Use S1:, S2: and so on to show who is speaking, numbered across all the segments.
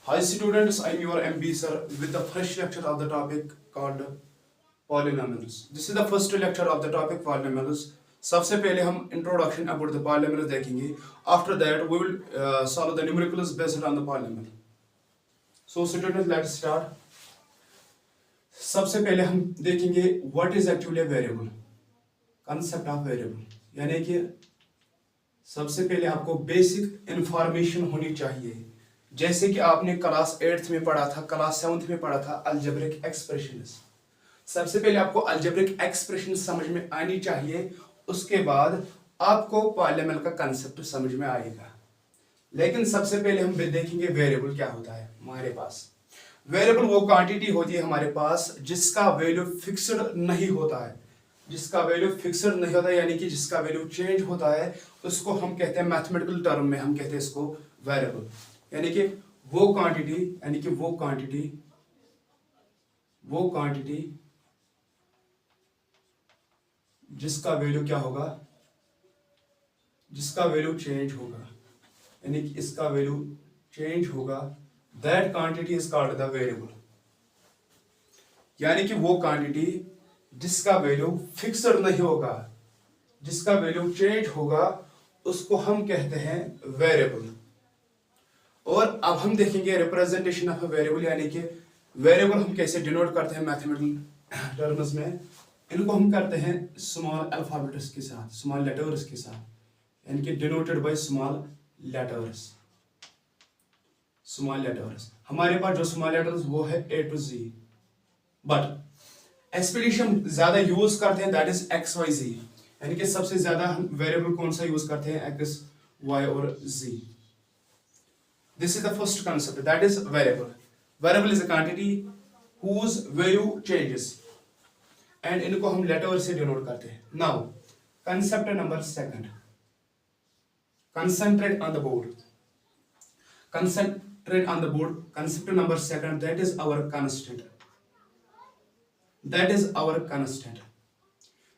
S1: Hi students, I am your MB sir with the first lecture of the topic called polynomials. This is the first lecture of the topic polynomials. सबसे पहले हम introduction about the polynomials देखेंगे. After that we will solve the numericals based on the polynomial. So students, let's start. सबसे पहले हम देखेंगे what is actually a variable. Concept of variable. यानी कि सबसे पहले आपको बेसिक इंफॉर्मेशन होनी चाहिए. जैसे कि आपने क्लास 8th में पढ़ा था, क्लास 7th में पढ़ा था अलजेब्रिक एक्सप्रेशंस. सबसे पहले आपको अलजेब्रिक एक्सप्रेशन समझ में आनी चाहिए, उसके बाद आपको पॉलीनोमियल का कंसेप्ट समझ में आएगा. लेकिन सबसे पहले हम देखेंगे वेरिएबल क्या होता है. हमारे पास वेरिएबल वो क्वांटिटी होती है हमारे पास जिसका वैल्यू फिक्स्ड नहीं होता है. जिसका वैल्यू फिक्स्ड नहीं होता है यानी कि जिसका वैल्यू चेंज होता है, उसको हम कहते हैं मैथमेटिकल टर्म में हम कहते हैं इसको वेरिएबल. यानी कि वो क्वांटिटी जिसका वैल्यू क्या होगा, जिसका वैल्यू चेंज होगा, यानी कि इसका वैल्यू चेंज होगा, that quantity is called the variable. यानी कि वो क्वांटिटी जिसका वैल्यू फिक्स्ड नहीं होगा, जिसका वैल्यू चेंज होगा, उसको हम कहते हैं वेरिएबल. और अब हम देखेंगे रिप्रेजेंटेशन ऑफ अ वेरिएबल. यानी कि वेरिएबल हम कैसे डिनोट करते हैं मैथमेटिकल टर्म्स में. इनको हम करते हैं स्मॉल अल्फाबेट्स के साथ, स्मॉल लेटर्स के साथ, यानी कि denoted by small letters. Small letters हमारे पास जो स्मॉल लेटर्स वो है A to Z. But expedition ज्यादा यूज करते हैं दैट इज XYZ. यानी कि सबसे ज्यादा हम वेरिएबल कौन सा यूज करते हैं, X, Y और Z. This is the first concept, that is variable. Variable is a quantity whose value changes. And इनको हम letter से denote करते हैं. Now, concept number second. Concentrate on the board. Concentrate on the board. Concept number second, that is our constant. That is our constant.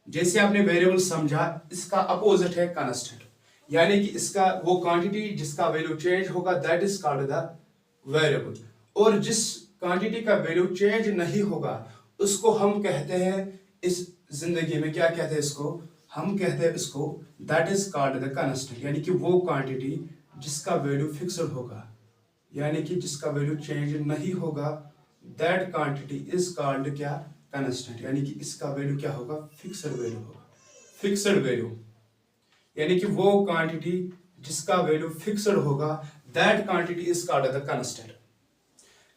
S1: जैसे आपने variable समझा, इसका opposite है constant. यानी कि इसका वो क्वांटिटी जिसका वैल्यू चेंज होगा, that is called the variable. और जिस क्वांटिटी का वैल्यू चेंज नहीं होगा, उसको हम कहते हैं इस जिंदगी में क्या कहते हैं, इसको हम कहते हैं इसको that is called the constant. यानी कि वो क्वांटिटी जिसका वैल्यू फिक्स्ड होगा, यानी कि जिसका वैल्यू चेंज नहीं होगा, दैट क्वांटिटी इज कॉल्ड क्या, कांस्टेंट. यानी कि इसका वैल्यू क्या होगा, फिक्स्ड वैल्यू होगा. फिक्स्ड वैल्यू यानी कि वो क्वांटिटी जिसका वैल्यू फिक्स्ड होगा, that quantity is called the constant.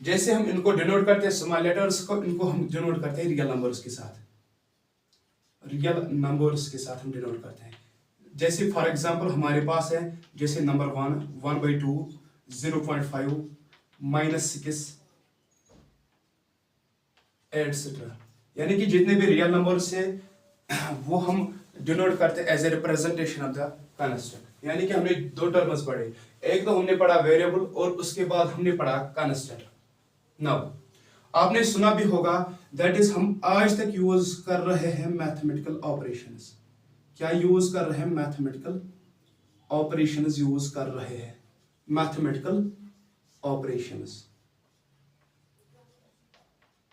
S1: जैसे हम इनको डिनोट करते हैं स्मॉल लेटर्स को, इनको हम डिनोट करते हैं रियल नंबर्स के साथ. रियल नंबर्स के साथ हम डिनोट करते हैं. जैसे फॉर एग्जांपल हमारे पास है, जैसे नंबर 1, 1/2, 0.5, -6 एटसेट्रा. यानी कि जितने भी रियल नंबर्स है वो हम डिनोट करते हैं as a representation of the constant. यानी कि हमने दो टर्म्स पढ़े, एक तो हमने पढ़ा वेरिएबल और उसके बाद हमने पढ़ा कांस्टेंट. नाउ आपने सुना भी होगा दैट इज हम आज तक यूज कर रहे हैं मैथमेटिकल ऑपरेशंस. क्या यूज कर रहे हैं, मैथमेटिकल ऑपरेशंस यूज कर रहे हैं. मैथमेटिकल ऑपरेशंस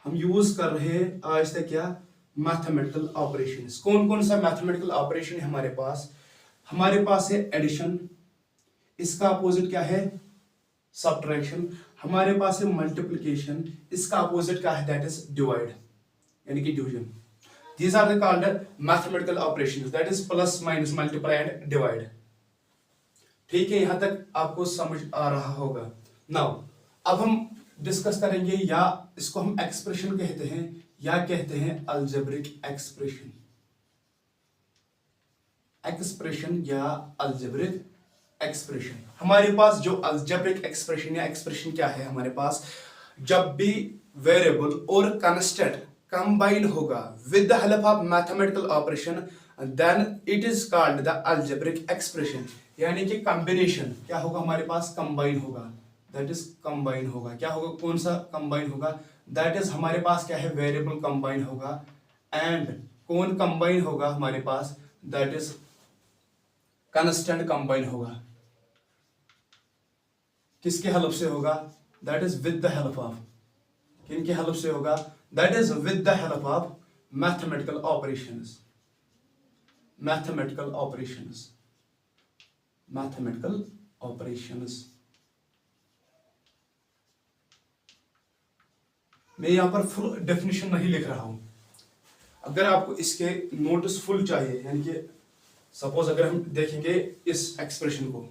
S1: हम यूज कर रहे हैं आज तक क्या, मैथमेटिकल ऑपरेशंस. कौन कौन सा मैथमेटिकल ऑपरेशन है हमारे पास. हमारे पास है एडिशन, इसका अपोजिट क्या है, सब्ट्रैक्शन. हमारे पास है मल्टीप्लिकेशन, इसका अपोजिट क्या है, दैट इज डिवाइड, यानी कि division. These are the called mathematical operations, that is plus, minus, multiply and divide. ठीक है, यहां तक आपको समझ आ रहा होगा. नाउ अब हम डिस्कस करेंगे, या इसको हम एक्सप्रेशन कहते हैं या कहते हैं अलजेब्रिक एक्सप्रेशन. एक्सप्रेशन या अलजेब्रिक एक्सप्रेशन. हमारे पास जो अलजेब्रिक एक्सप्रेशन या एक्सप्रेशन क्या है, हमारे पास जब भी वेरिएबल और कांस्टेंट कंबाइन होगा with the help of mathematical operation, then it is called the algebraic expression. यानी कि कॉम्बिनेशन क्या होगा, हमारे पास कंबाइन होगा, दैट इज कंबाइन होगा. क्या होगा, कौन सा कंबाइन होगा, दैट इज हमारे पास क्या है, वेरिएबल कंबाइन होगा. एंड कौन कंबाइन होगा हमारे पास, दैट इज कांस्टेंट कंबाइन होगा. किसके हेल्प से होगा, that is with the help of, किनकी हेल्प से होगा, that is with the help of mathematical operations, mathematical operations, mathematical operations. मैं यहां पर फुल डेफिनेशन नहीं लिख रहा हूं, अगर आपको इसके नोट्स फुल चाहिए, यानी कि सपोज अगर हम देखेंगे इस एक्सप्रेशन को,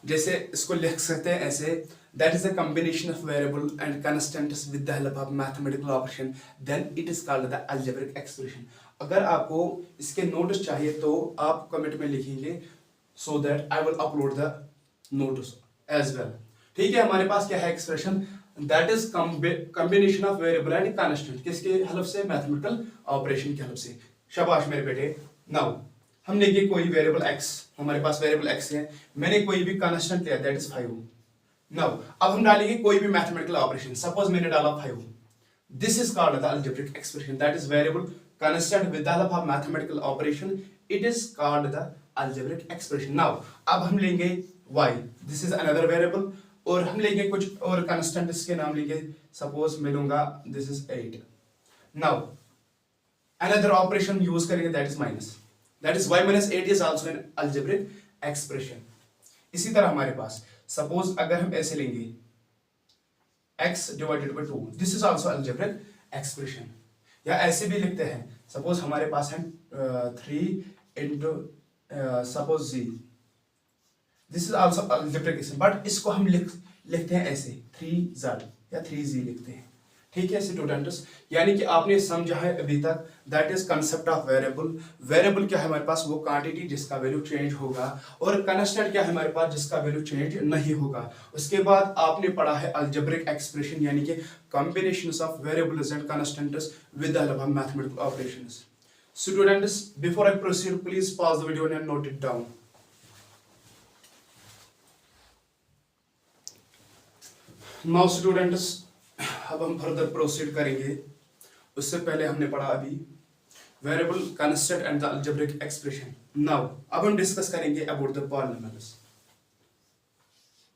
S1: जैसे इसको लिख सकते हैं ऐसे, that is a combination of variable and constants with the help of mathematical operation then it is called the algebraic expression. अगर आपको इसके नोट्स चाहिए तो आप कमेंट में लिखेंगे, so that I will upload the notes as well. ठीक है, हमारे पास क्या है expression, that is combination of variable and constant, किसके हेल्प से, मैथमेटिकल ऑपरेशन की हेल्प से। शाबाश मेरे बेटे। नाउ हम लेंगे कोई वेरिएबल x, हमारे पास वेरिएबल x है, मैंने कोई भी कांस्टेंट लिया दैट इज 5। नाउ अब हम डालेंगे कोई भी मैथमेटिकल ऑपरेशन, सपोज मैंने डाला 5, this is called the algebraic expression, that is variable constant with the help of mathematical operation, it is called the algebraic expression. Now अब हम लेंगे y, this is another variable, और हम लेंगे कुछ और कांस्टेंट, इसके नाम लेंगे, सपोज मैं लूंगा this is 8। Now another operation use करेंगे that is minus, that is y minus 8 is also an algebraic expression। इसी तरह हमारे पास सपोज अगर हम ऐसे लेंगे x divided by 2, this is also algebraic expression। या ऐसे भी लिखते हैं, सपोज हमारे पास है 3 into suppose z, this is also algebraic expression, but इसको हम लिखते हैं ऐसे 3z या 3z लिखते हैं। ठीक है स्टूडेंट्स, यानी कि आपने समझा है अभी तक, that is concept of variable. Variable क्या है हमारे पास, वो क्वांटिटी जिसका वैल्यू चेंज होगा, और कांस्टेंट क्या है हमारे पास, जिसका वैल्यू चेंज नहीं होगा। उसके बाद आपने पढ़ा है अलजेब्रिक एक्सप्रेशन, यानी कि combinations of variables and constants with the help of mathematical operations. Students before I proceed please pause the video and note it down. Now students अब हम फर्दर प्रोसीड करेंगे, उससे पहले हमने पढ़ा अभी variable constant and the algebraic expression. Now अब हम डिस्कस करेंगे अबाउट द पॉलिनोमियल्स।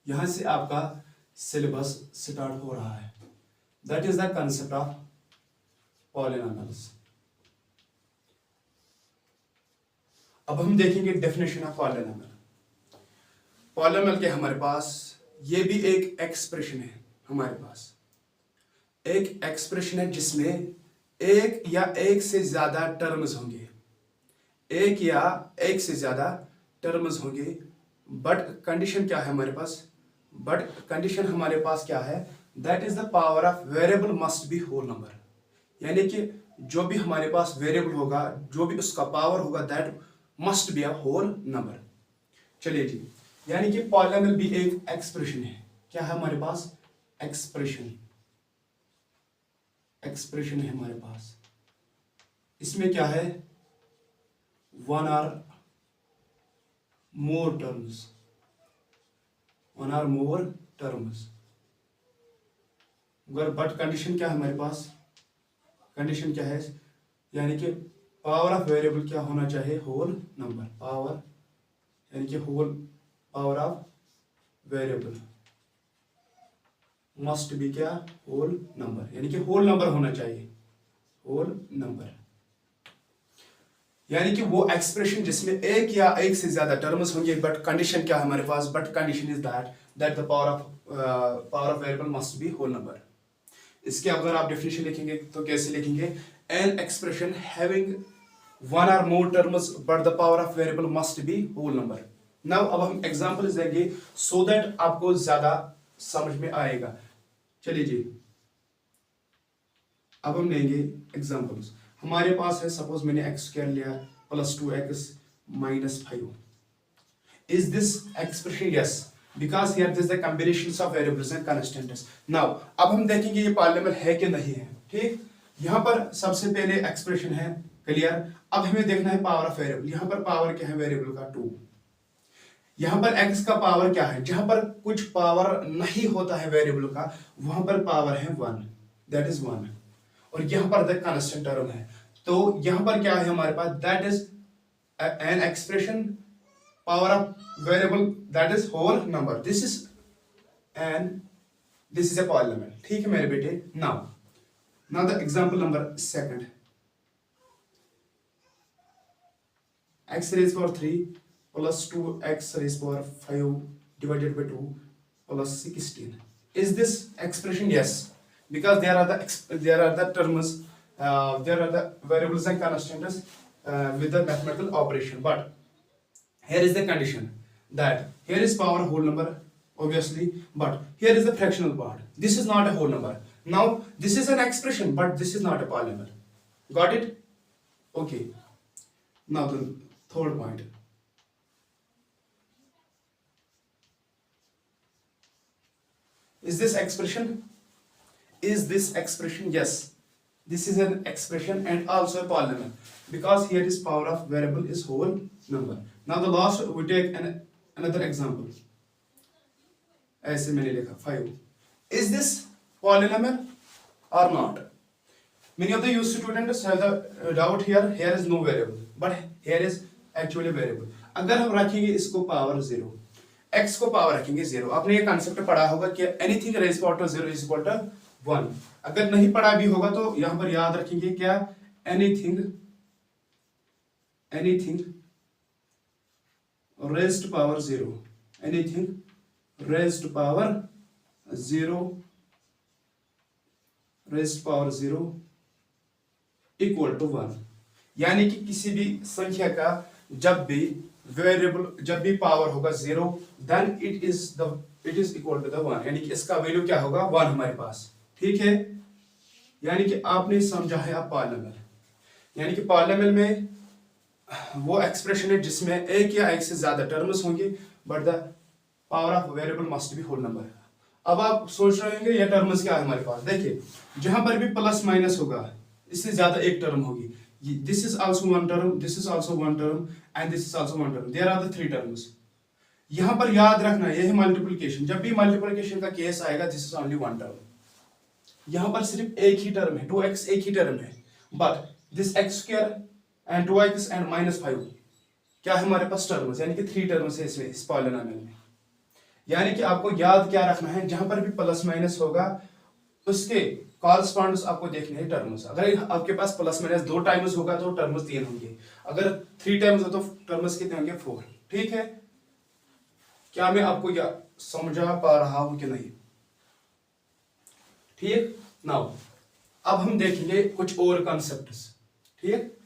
S1: यहां से आपका सिलेबस स्टार्ट हो रहा है, that is the concept of polynomials. अब हम देखेंगे डेफिनेशन ऑफ पॉलिनोमियल। पॉलिनोमियल क्या हमारे पास, ये भी एक एक्सप्रेशन है, हमारे पास एक एक्सप्रेशन है जिसमें एक या एक से ज्यादा टर्म्स होंगे, एक या एक से ज्यादा टर्म्स होंगे, बट कंडीशन क्या है हमारे पास, बट कंडीशन हमारे पास क्या है, that is the power of variable must be whole number. यानी कि जो भी हमारे पास वेरिएबल होगा, जो भी उसका पावर होगा, that must be a whole number. चलिए जी, यानी कि पॉलिनोमियल भी एक एक्सप्रेशन है। क्या है हमारे पास, एक्सप्रेशन, एक्सप्रेशन है हमारे पास। इसमें क्या है, one or more terms, one or more terms, मगर बट कंडीशन क्या है हमारे पास, कंडीशन क्या है, यानी कि पावर ऑफ वेरिएबल क्या होना चाहिए, होल नंबर। पावर यानी कि whole power of variable must be क्या, होल नंबर, यानी कि होल नंबर होना चाहिए, होल नंबर। यानी कि वो एक्सप्रेशन जिसमें एक या एक से ज्यादा टर्म्स होंगे, बट कंडीशन क्या है हमारे पास, but condition is that the power of variable must be whole number. इसके अगर आप डेफिनेशन लिखेंगे तो कैसे लिखेंगे, an expression having one or more terms but the power of variable must be whole number. Now अब हम एग्जांपल्स देंगे सो दैट आपको ज्यादा समझ में आएगा। चलिए जी, अब हम लेंगे एग्जांपल्स। हमारे पास है, सपोज मैंने x स्क्वायर लिया plus 2x minus 5। Is this expression, yes, because here this the combinations of variables and constants. Now अब हम देखेंगे ये पॉलिनोमियल है कि नहीं है। ठीक, यहां पर सबसे पहले एक्सप्रेशन है, क्लियर। अब हमें देखना है पावर ऑफ वेरिएबल। यहां पर पावर क्या है वेरिएबल का, 2। यहां पर x का पावर क्या है, जहां पर कुछ पावर नहीं होता है वेरिएबल का, वहां पर पावर है 1, दैट इज 1। और यहां पर द कांस्टेंट टर्म है, तो यहां पर क्या है हमारे पास, that is an expression power of variable that is whole number, this is an this is a polynomial, ठीक है मेरे बेटे। Now the example number second, x raised power 3 plus 2x raised power 5 divided by 2 plus 16. Is this expression? Yes, because there are the terms, there are the variables and constants with the mathematical operation. But here is the condition that here is power whole number, obviously, but here is the fractional part. This is not a whole number. Now this is an expression, but this is not a polynomial. Got it? Okay. Now the third point. Is this expression? Is this expression? Yes. This is an expression and also a polynomial, because here is power of variable is whole number. Now the last we take another example. ऐसे मैंने लिखा 5. Is this polynomial or not? Many of the you students have the doubt here. Here is no variable, but here is actually variable. अगर हम रखेंगे इसको power 0, x को power रखेंगे 0, आपने ये कॉन्सेप्ट पढ़ा होगा कि anything raise power to 0 is equal to 1. अगर नहीं पढ़ा भी होगा तो यहां पर याद रखेंगे क्या, anything raised power 0, anything raised power 0 equal to 1. यानी कि किसी भी संख्या का जब भी पावर होगा 0, then it is equal to the 1. यानी कि इसका वैल्यू क्या होगा, 1 हमारे पास. ठीक है, यानी कि आपने समझा है आप पॉलिनोमियल. यानी कि पॉलिनोमियल में वो एक्सप्रेशन है जिसमें एक या एक से ज्यादा टर्म्स होंगे, but the power of variable must be whole number. अब आप सोच रहे होंगे ये टर्म्स क्या है हमारे पास. देखिए, जहां पर भी प्लस माइनस होगा इससे ज्यादा एक टर्म होगी. This is also one term, this is also one term and this is also one term. There are the 3 terms. यहां पर याद रखना ये है मल्टीप्लिकेशन. जब भी मल्टीप्लिकेशन का केस आएगा this is only one term. यहां पर सिर्फ एक ही टर्म है, 2x एक ही टर्म है, but this x square and 2x and -5 क्या है हमारे पास टर्म्स, यानी कि 3 टर्म्स है इसमें इस पॉलिनोमियल में. यानी कि आपको याद क्या रखना है, जहां पर भी प्लस माइनस होगा उसके कॉरस्पॉन्ड्स आपको देखने हैं टर्म्स. अगर आपके पास प्लस माइनस 2 टाइम्स होगा तो टर्म्स 3 होंगे, अगर 3 टाइम्स हो तो टर्म्स कितने होंगे, 4. ठीक है, क्या मैं आपको या समझा पा रहा हूं कि नहीं. ठीक. नाउ अब हम देखेंगे कुछ और कॉन्सेप्ट्स. ठीक,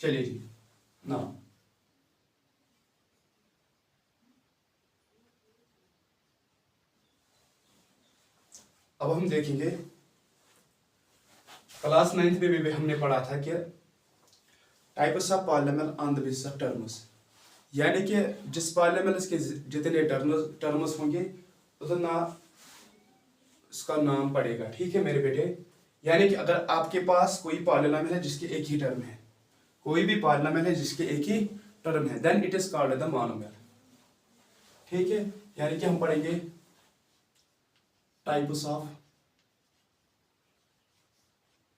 S1: चलिए जी. नाउ अब हम देखेंगे क्लास 9th में भी हमने पढ़ा था कि types of polynomial on the basis of terms. यानी कि जिस पॉलिनोमियल के जितने टर्म्स होंगे उतना उसका नाम पड़ेगा. ठीक है मेरे बेटे. यानी कि अगर आपके पास कोई पॉलिनोमियल है जिसके एक ही टर्म है, कोई भी पॉलिनोमियल है जिसके एक ही टर्म है, then it is called the monomial. ठीक है, यानी कि हम पढ़ेंगे types of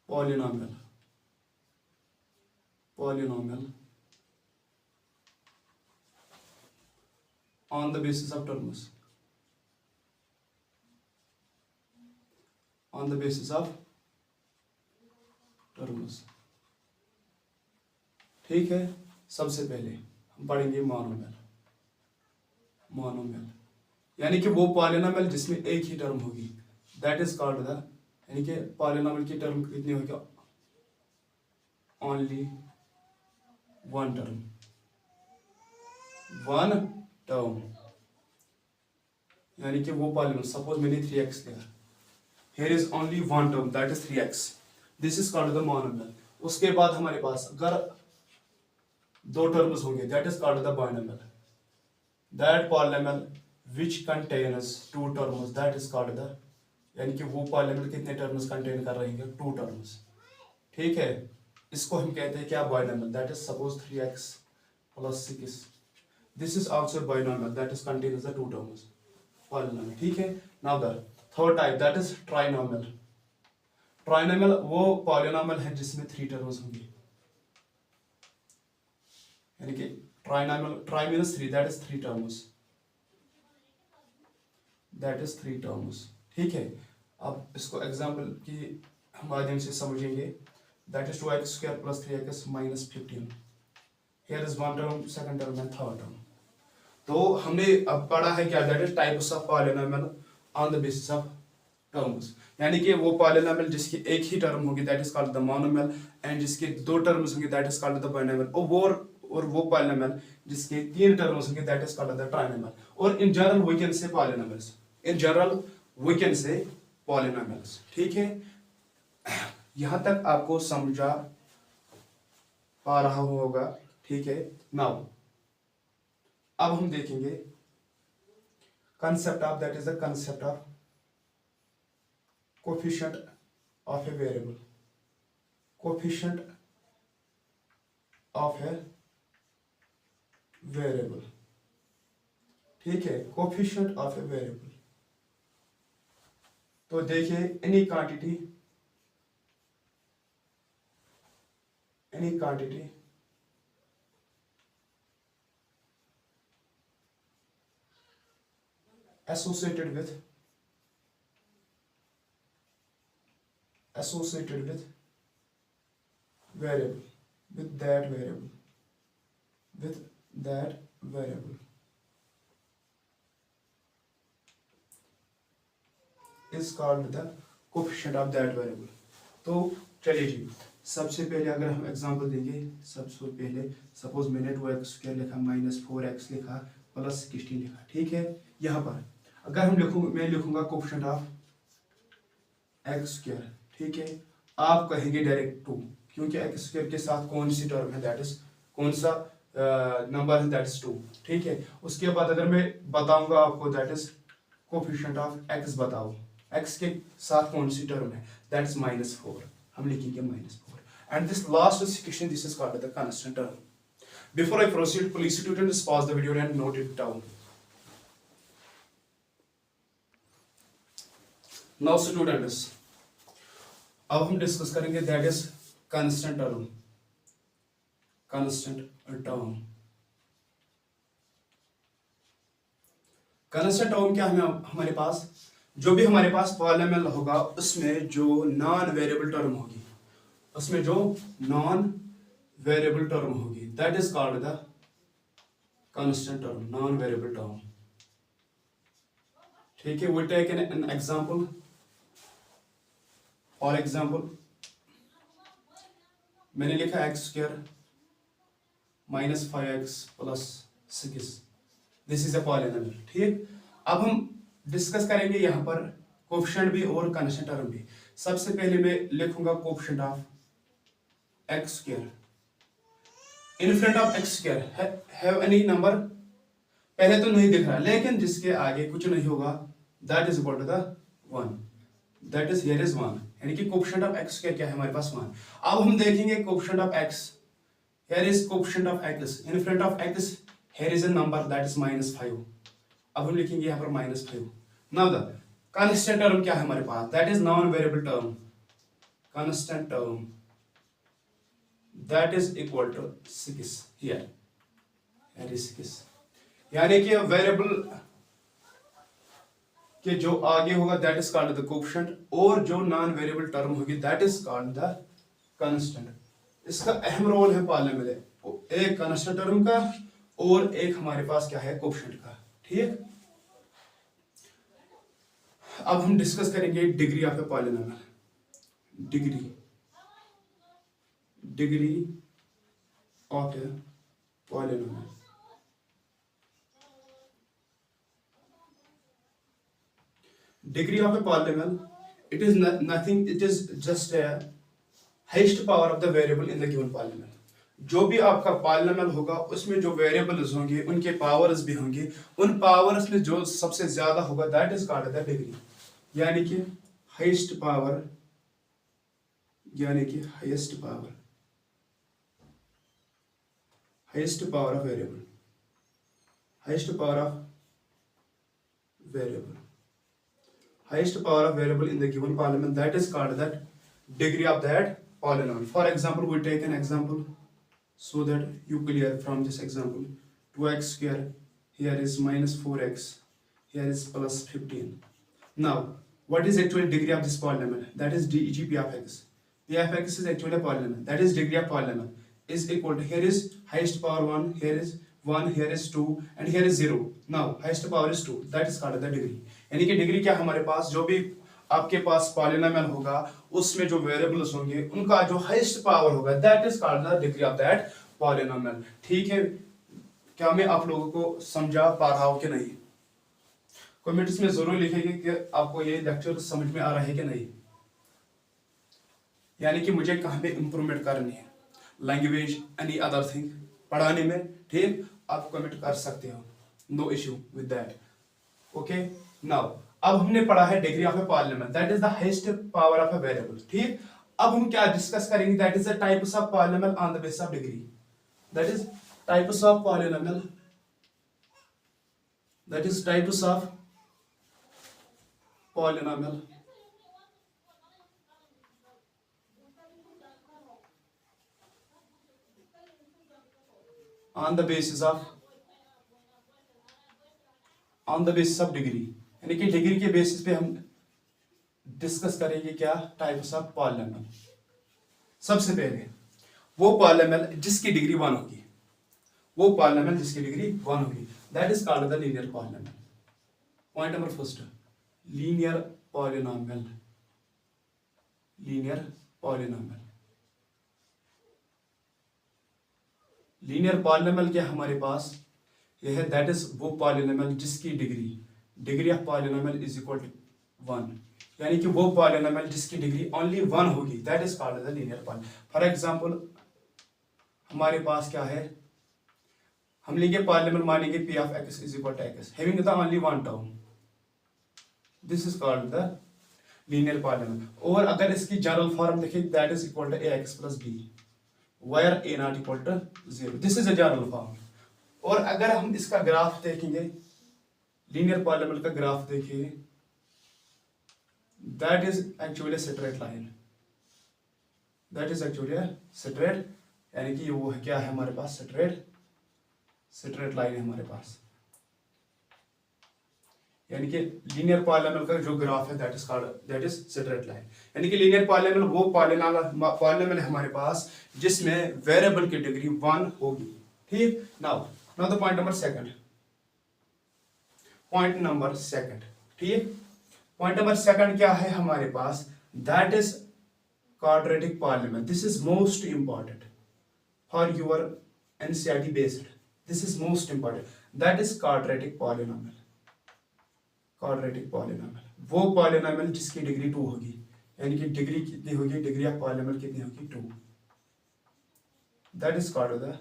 S1: polynomial on the basis of terms, ठीक है. सबसे पहले हम पढ़ेंगे मोनोमियल. यानी कि वो पॉलिनोमियल जिसमें एक ही टर्म होगी, दैट इज कॉल्ड द, यानी कि पॉलिनोमियल की टर्म कितनी होगी, ओनली वन टर्म. यानी कि वो पॉलिनोमियल, सपोज मैंने 3x लिया, here is only one term that is 3x, this is called the monomial. उसके बाद हमारे पास अगर 2 टर्म्स होंगे, that is called the binomial. That polynomial which contains 2 terms, that is called the, यानी कि वो पॉलिनोमियल कितने टर्म्स कंटेन कर रहे हैं, 2 टर्म्स. ठीक है, इसको हम कहते हैं क्या, binomial. That is suppose 3x plus 6, this is also binomial, that is contains the 2 terms polynomial. ठीक है. Now the third type that is trinomial. Trinomial वो पॉलिनोमियल है जिसमें 3 टर्म्स होंगे, यानी कि trinomial, try means 3, that is 3 terms. ठीक है. अब इसको एग्जाम्पल की माध्यम से समझेंगे। That is 2x² + 3x - 15। Here is one term, second term and third term. तो हमने अब पढ़ा है क्या, that is types of polynomial on the basis of terms, यानी कि वो पॉलिनोमियल जिसकी एक ही टर्म होगी that is called the monomial, and जिसके दो टर्म्स होंगे that is called the binomial, और वो पॉलिनोमियल जिसके तीन टर्म्स होंगे that is called the trinomial. और in general we can say polynomials, in general we can say polynomials. ठीक है, यहां तक आपको समझा पा रहा होगा। ठीक है, नाउ अब हम देखेंगे concept of, that is the concept of coefficient of a variable, coefficient of a variable। ठीक है, coefficient of a variable। तो देखिए any quantity associated with variable, with that variable is called the coefficient of that variable। तो चलिए जी, सबसे पहले अगर हम एग्जांपल देंगे, सबसे पहले सपोज मैंने 2x² लिखा, -4x लिखा, +16 लिखा। ठीक है, यहाँ पर अगर हम मैं लिखूंगा कोएफिशिएंट ऑफ x²। ठीक है, आप कहेंगे डायरेक्ट 2, क्योंकि x² के साथ कौन सी टर्म है, दैट इज कौन सा नंबर है, दैट इज 2। ठीक है, उसके बाद अगर मैं बताऊंगा आपको that is coefficient of x, बताओ x के साथ कौन सी टर्म है, दैट इज -4, हम लिखेंगे -4, and this last situation this is called the constant term. Before I proceed, please students pause the video and note it down. Now students, अब हम discuss करेंगे that is constant term. Constant term क्या है हमारे पास, जो भी हमारे पास polynomial होगा उसमें जो नॉन वेरिएबल टर्म होगी, उसमें जो नॉन वेरिएबल टर्म होगी that is called the constant term, non variable term. ठीक है, we take an example. For example मैंने लिखा x² -5x + 6, this is a polynomial. ठीक, अब हम डिस्कस करेंगे यहाँ पर कोएफिशिएंट भी और कांस्टेंट टर्म भी। सबसे पहले मैं लिखूंगा coefficient of x²। In front of x² have any number, पहले तो नहीं दिख रहा, लेकिन जिसके आगे कुछ नहीं होगा that is equal to the 1, that is here is 1, यानी कि कोएफिशिएंट ऑफ x² क्या है हमारे पास 1। अब हम देखेंगे coefficient of x, here is coefficient of x, in front of x here is a number that is -5, अब हम लिखेंगे यहाँ पर -5। नाउ द कांस्टेंट टर्म क्या है हमारे पास, that is non variable term, constant term that is equal to 6, here is 6, यानी कि वेरिएबल कि जो आगे होगा that is called the coefficient, और जो नॉन वेरिएबल टर्म होगी that is called the constant. इसका अहम रोल है पॉलिनोमियल, एक कांस्टेंट टर्म का और एक हमारे पास क्या है कोएफिशिएंट का। ठीक, अब हम डिस्कस करेंगे degree of a polynomial, degree of a polynomial. Degree of a polynomial, it is nothing, it is just a highest power of the variable in the given polynomial। जो भी आपका पॉलिनोमियल होगा उसमें जो वेरिएबल्स होंगे उनके powers भी होंगे, उन पावर्स में जो सबसे ज्यादा होगा that is called the degree, यानी कि हाईएस्ट पावर, यानी कि highest power of variable, highest power of variable in the given polynomial, that is called that degree of that polynomial। For example, we take an example so that you clear from this example, 2x², here is -4x, here is +15। Now what is actually degree of this polynomial? That is deg p of x. P of x is actually a polynomial. That is degree of polynomial is equal to, here is highest power 1, here is 1, here is 2 and here is 0. Now highest power is 2. That is called the degree. यानी कि degree क्या हमारे पास जो भी आपके पास polynomial होगा उसमें जो वेरिएबल्स होंगे उनका जो हाईएस्ट पावर होगा that is called the degree of that polynomial. ठीक है, क्या मैं आप लोगों को समझा पा रहा हूं कि नहीं? कमेंट्स में जरूर लिखेंगे कि आपको ये लेक्चर समझ में आ रहा है कि नहीं, यानी कि मुझे कहां पे इंप्रूवमेंट करनी है, लैंग्वेज एनी अदर थिंग पढ़ाने में. ठीक, आप कमेंट कर सकते हो, no issue with that. Okay, now अब हमने पढ़ा है degree of a polynomial, that is the highest power of a variable. ठीक, अब हम क्या डिस्कस करेंगे? That is the types of polynomial on the basis of degree. That is types of polynomial, that is types of polynomial on the basis of degree. यानी कि degree के basis पे हम डिस्कस करेंगे क्या? Types of polynomial. सबसे पहले वो पॉलिनोमियल जिसकी डिग्री 1 होगी, वो पॉलिनोमियल जिसकी डिग्री 1 होगी, that is called the linear polynomial. Point number first, linear polynomial. Linear polynomial, linear polynomial क्या हमारे पास यह है? दैट इज वो पॉलिनोमियल जिसकी degree of polynomial is equal to 1. यानी कि वो पॉलिनोमियल जिसकी डिग्री ओनली 1 होगी, that is called the linear polynomial. For example हमारे पास क्या है, हम लेंगे पॉलिनोमियल, मानेंगे p of x is equal to x having the only one term, this is called the linear polynomial. और अगर इसकी जनरल फॉर्म देखें, that is equal to ax plus b where a not equal to 0. This is a general form. और अगर हम इसका graph देखेंगे, linear polynomial का ग्राफ देखिए, that is actually straight line. That is actually straight, यानी कि वो क्या है हमारे पास? स्ट्रेट लाइन है हमारे पास. यानी कि लीनियर पॉलिनोमियल का जो ग्राफ है दैट इज स्ट्रेट लाइन. यानी कि लीनियर पॉलिनोमियल वो पॉलिनोमियल है हमारे पास जिसमें वेरिएबल की डिग्री 1 होगी. ठीक, now the point number second. Point number second, ठीक, पॉइंट नंबर सेकंड क्या है हमारे पास? That is quadratic polynomial. This is most important for your NCERT based. This is most important. That is quadratic polynomial. Quadratic polynomial वो polynomial जिसकी degree 2 होगी. यानी कि डिग्री कितनी होगी? डिग्री ऑफ पॉलिनोमियल कितनी होगी? 2. That is called the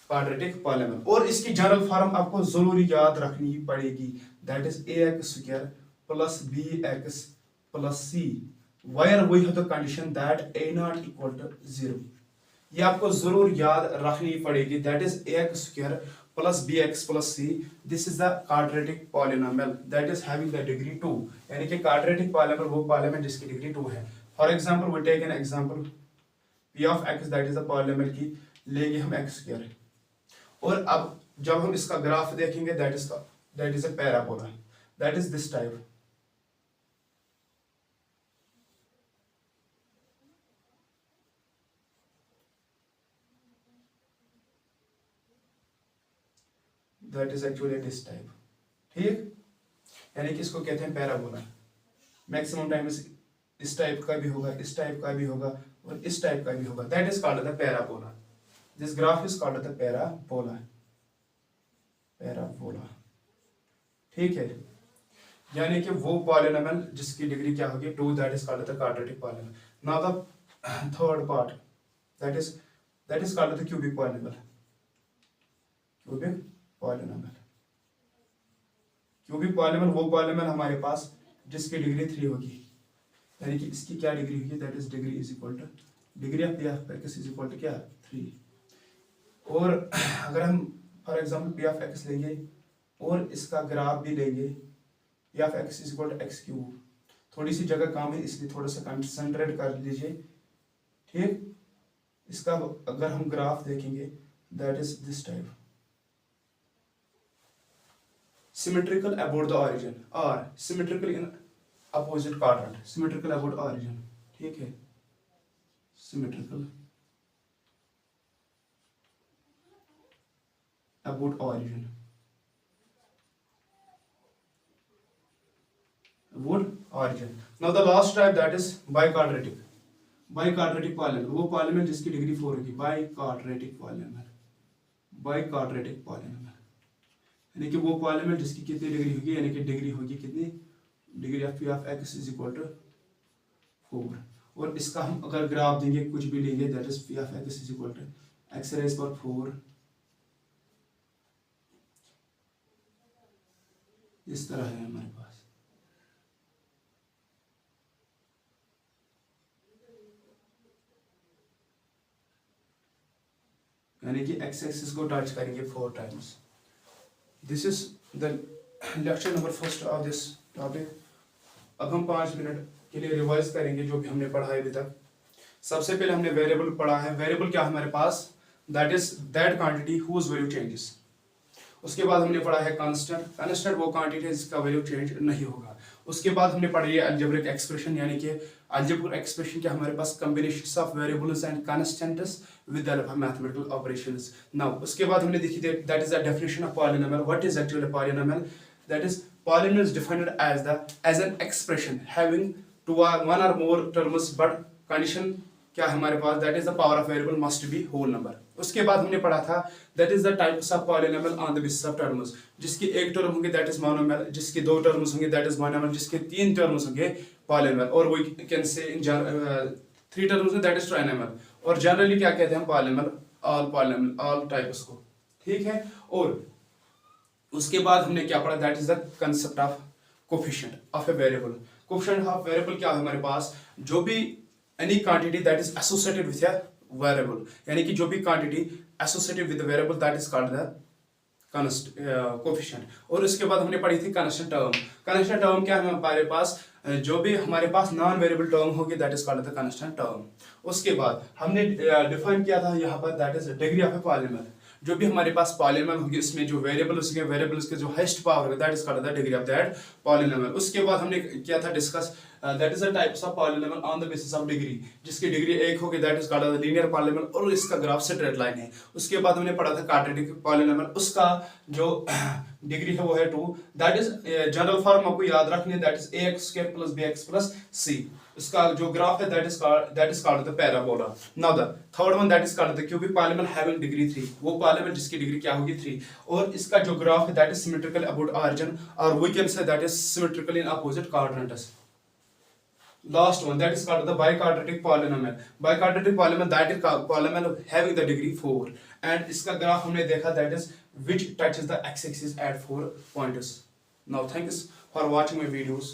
S1: quadratic polynomial. और इसकी जनरल फॉर्म आपको जरूरी याद रखनी पड़ेगी. That is ax² plus bx plus c where we have the condition that a not equal to 0. ये आपको जरूर याद रखनी पड़ेगी. That is ax² plus bx plus c. This is the quadratic polynomial that is having the degree 2. यानी कि quadratic polynomial वो polynomial जिसकी डिग्री 2 है. For example, we take an example p of x, that is the polynomial की लेंगे हम x². और अब जब हम इसका ग्राफ देखेंगे, that is a parabola. That is this type. That is actually this type. ठीक, यानी कि इसको कहते हैं पैराबोला. मैक्सिमम टाइम इस टाइप का भी होगा, इस टाइप का भी होगा और इस टाइप का भी होगा. That is called the parabola. This graph is called the parabola. Parabola, ठीक है. यानी कि वो पॉलिनोमियल जिसकी डिग्री क्या होगी? 2. That is called the quadratic polynomial. Now the third part, that is called the cubic polynomial. Cubic polynomial. Cubic polynomial वो polynomial हमारे पास जिसकी डिग्री 3 होगी. यानी कि इसकी क्या डिग्री होगी? That is degree is equal to degree of p of x is equal to क्या? 3. और अगर हम for example p of x लेंगे और इसका ग्राफ भी लेंगे, p of x is equal to x³. थोड़ी सी जगह कम है इसलिए थोड़ा सा कंसंट्रेट कर लीजिए. ठीक, इसका अगर हम ग्राफ देखेंगे, that is this type. Symmetrical about the origin or symmetrical in opposite quadrant, symmetrical about origin, ठीक है, symmetrical about origin, about origin. Now the last type that is biquadratic, biquadratic polynomial, वो polynomial जिसकी degree 4 होगी, biquadratic polynomial, biquadratic polynomial यानी कि वो polynomial जिसकी कितनी डिग्री होगी, यानी कि डिग्री होगी कितनी, degree of p of x is equal to 4। और इसका हम अगर ग्राफ देंगे, कुछ भी लेंगे, that is p of x is equal to x raise power 4, इस तरह है हमारे पास। यानी कि एक्स एक्सिस को टच करेंगे 4 times. This is the lecture number first of this topic. अब हम 5 मिनट के लिए रिवाइज करेंगे जो भी हमने पढ़ा है अभी तक। सबसे पहले हमने वेरिएबल पढ़ा है। वेरिएबल क्या है हमारे पास, that is that quantity whose value changes. उसके बाद हमने पढ़ा है कांस्टेंट, कांस्टेंट वो क्वांटिटी है जिसका वैल्यू चेंज नहीं होगा। उसके बाद हमने पढ़ी है अलजेब्रिक एक्सप्रेशन, यानी कि अलजेब्रिक एक्सप्रेशन क्या हमारे पास combinations of variables and constants with the help of mathematical operations. Now उसके बाद हमने देखी that is the definition of polynomial. What is actually a polynomial? That is, polynomial is defined as an expression having one or more terms, but condition क्या है हमारे पास, that is the power of variable must be whole number. उसके बाद हमने पढ़ा था that is the types of polynomial on the basis of terms. जिसके एक टर्म होंगे दैट इज मोनोमियल, जिसके 2 टर्म्स होंगे दैट इज मोनोमियल, जिसके 3 टर्म्स होंगे पॉलिनोमियल, और we can say in 3 terms में दैट इज ट्राइनोमियल। और जनरली क्या कहते हैं पॉलिनोमियल, ऑल टाइप्स को, ठीक है। और उसके बाद हमने क्या पढ़ा, that is the concept of coefficient of a variable. Coefficient of variable क्या है हमारे पास, जो भी any quantity that is associated with a variable, यानी कि जो भी quantity associated with the variable that is called the coefficient। और उसके बाद हमने पढ़ी थी constant term। constant term क्या है हमारे पास, जो भी हमारे पास नॉन वेरिएबल टर्म होगी that is called the constant term. उसके बाद हमने डिफाइन किया था यहाँ पर that is degree of a polynomial. जो भी हमारे पास पॉलिनोमियल होगी उसमें जो वेरिएबल्स के जो हाईएस्ट पावर होगा that is called the degree of that polynomial. उसके बाद हमने किया था discuss that is the types of polynomial on the basis of degree. जिसकी डिग्री 1 होगी that is called the linear polynomial, और इसका ग्राफ स्ट्रेट लाइन है। उसके बाद हमने पढ़ा था क्वाड्रेटिक पॉलिनोमियल, उसका जो डिग्री है वो है 2। दैट इज जनरल फॉर्म आपको याद रखनी है, that is ax² + bx + c। इसका जो ग्राफ है that is called the parabola. Now the third one that is called the cubic polynomial having degree 3। वो पॉलिनोमियल जिसकी डिग्री क्या होगी 3, और इसका जो ग्राफ है that is symmetrical about origin, और we can say that is symmetrical in opposite quadrants. Last one that is called the biquadratic polynomial. Biquadratic polynomial, that is polynomial having the degree 4, and इसका graph हमने देखा that is which touches the x-axis at 4 points. Now thanks for watching my videos.